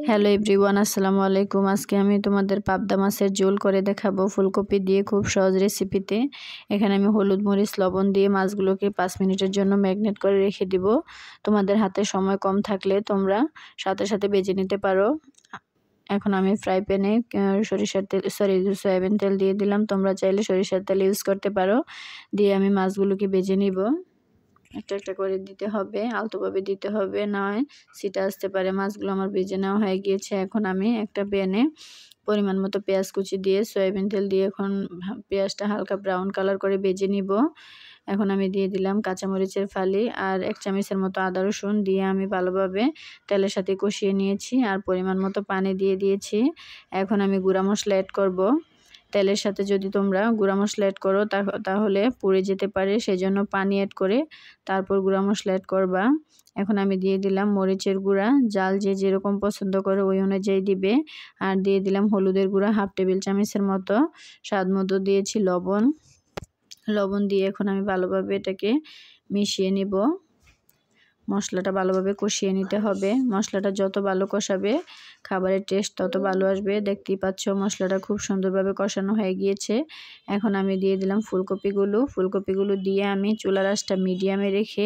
Hello everyone, আসসালামু আলাইকুম। আজকে আমি তোমাদের পাবদা মাছের ঝোল করে দেখাবো ফুলকপি দিয়ে, খুব সহজ রেসিপিতে। এখানে আমি হলুদ মরিচ লবণ দিয়ে মাছগুলোকে 5 মিনিটের জন্য ম্যারিনেট করে রেখে দিব। তোমাদের হাতে সময় কম থাকলে তোমরা সাথে সাথে ভেজে নিতে পারো। এখন আমি ফ্রাই প্যানে সরিষার তেল সয়াবিন তেল দিয়ে দিলাম। তোমরা চাইলে সরিষার তেল ইউজ করতে পারো। দিয়ে আমি মাছগুলোকে ভেজে নিব। একটা একটা করে দিতে হবে, আলতোভাবে দিতে হবে, নয় ছিটা আসতে পারে। মাছগুলো আমার ভেজে নেওয়া হয়ে গিয়েছে। এখন আমি একটা প্যানে পরিমাণ মতো পেঁয়াজ কুচি দিয়ে সয়াবিন তেল দিয়ে এখন পেঁয়াজটা হালকা ব্রাউন কালার করে ভেজে নিব। এখন আমি দিয়ে দিলাম কাঁচামরিচের ফালি আর 1 চামচের মতো আদা রসুন দিয়ে আমি ভালোভাবে তেলের সাথে কষিয়ে নিয়েছি আর পরিমাণ মতো পানি দিয়ে দিয়েছি। এখন আমি গুঁড়া মশলা অ্যাড করব। তেলের সাথে যদি তোমরা গুঁড়া মশলা অ্যাড করো তাহলে পুড়ে যেতে পারে, সেজন্য পানি অ্যাড করে তারপর গুঁড়া মশলা অ্যাড করবা। এখন আমি দিয়ে দিলাম মরিচের গুঁড়া, জাল যে যেরকম পছন্দ করে ওই অনুযায়ী দিবে। আর দিয়ে দিলাম হলুদের গুঁড়া 1/2 টেবিল চামচের মতো, স্বাদ মতো দিয়েছি লবণ দিয়ে এখন আমি ভালোভাবে এটাকে মিশিয়ে নিব। মশলাটা ভালোভাবে কষিয়ে নিতে হবে। মশলাটা যত ভালো কষাবে খাবারের টেস্ট তত ভালো আসবে। দেখতেই পাচ্ছ মশলাটা খুব সুন্দরভাবে কষানো হয়ে গিয়েছে। এখন আমি দিয়ে দিলাম ফুলকপিগুলো দিয়ে আমি চুলার আঁচটা মিডিয়ামে রেখে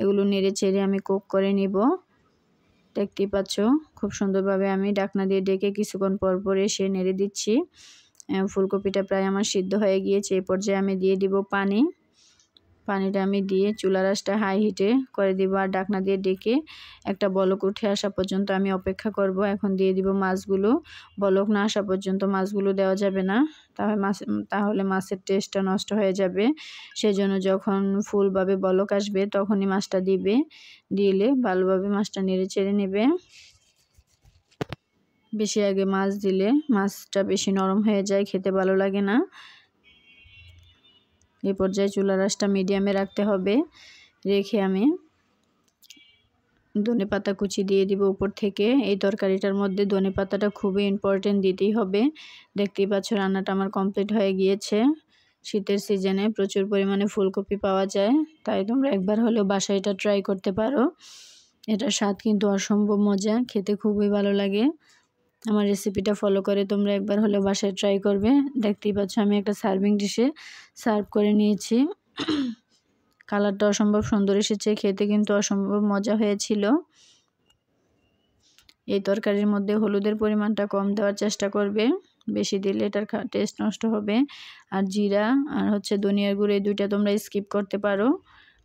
এগুলো নেড়ে চেড়ে আমি কুক করে নিব। দেখতেই পাচ্ছ খুব সুন্দরভাবে আমি ঢাকনা দিয়ে ডেকে কিছুক্ষণ পর পর এসে নেড়ে দিচ্ছি। ফুলকপিটা প্রায় আমার সিদ্ধ হয়ে গিয়েছে। এই পর্যায়ে আমি দিয়ে দিব পানিটা আমি দিয়ে চুলার আঁচটা হাই হিটে করে দিব আর ঢাকনা দিয়ে ডেকে একটা বলক উঠে আসা পর্যন্ত আমি অপেক্ষা করব। এখন দিয়ে দিব মাছগুলো। বলক না আসা পর্যন্ত মাছগুলো দেওয়া যাবে না, তাহলে মাছের টেস্টটা নষ্ট হয়ে যাবে। সেজন্য যখন ফুলভাবে বলক আসবে তখনই মাছটা দিলে ভালোভাবে মাছটা নেড়ে চেড়ে নেবে। বেশি আগে মাছ দিলে মাছটা বেশি নরম হয়ে যায়, খেতে ভালো লাগে না। এই পর্যায়ে চুলার আঁচটা মিডিয়ামে রাখতে হবে। রেখে আমি ধনেপাতা কুচি দিয়ে দিব উপর থেকে। এই তরকারিটার মধ্যে ধনেপাতাটা খুবই ইম্পর্টেন্ট, দিতেই হবে। দেখতেই পাচ্ছ রান্নাটা আমার কমপ্লিট হয়ে গিয়েছে। শীতের সিজনে প্রচুর পরিমাণে ফুলকপি পাওয়া যায়, তাই তোমরা একবার হলেও বাসায় এটা ট্রাই করতে পারো। এটার স্বাদ কিন্তু অসম্ভব মজা, খেতে খুবই ভালো লাগে। আমার রেসিপিটা ফলো করে তোমরা একবার হলেও বাসায় ট্রাই করবে। দেখতেই পাচ্ছ আমি একটা সার্ভিং ডিশে সার্ভ করে নিয়েছি। কালারটা অসম্ভব সুন্দর এসেছে, খেতে কিন্তু অসম্ভব মজা হয়েছিল। এই তরকারির মধ্যে হলুদের পরিমাণটা কম দেওয়ার চেষ্টা করবে, বেশি দিলে এটার টেস্ট নষ্ট হবে। আর জিরা আর ধনিয়ার গুঁড়ো এই দুইটা তোমরা স্কিপ করতে পারো।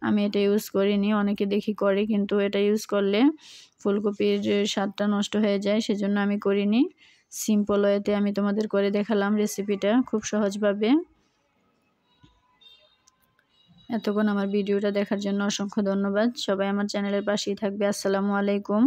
আমি এটা ইউজ করিনি, অনেকে দেখি করে, কিন্তু এটা ইউজ করলে ফুলকপির স্বাদটা নষ্ট হয়ে যায়, সেজন্য আমি করিনি। সিম্পল ওয়েতে আমি তোমাদের করে দেখালাম রেসিপিটা খুব সহজভাবে। এতক্ষণ আমার ভিডিওটা দেখার জন্য অসংখ্য ধন্যবাদ। সবাই আমার চ্যানেলের পাশেই থাকবে। আসসালামু আলাইকুম।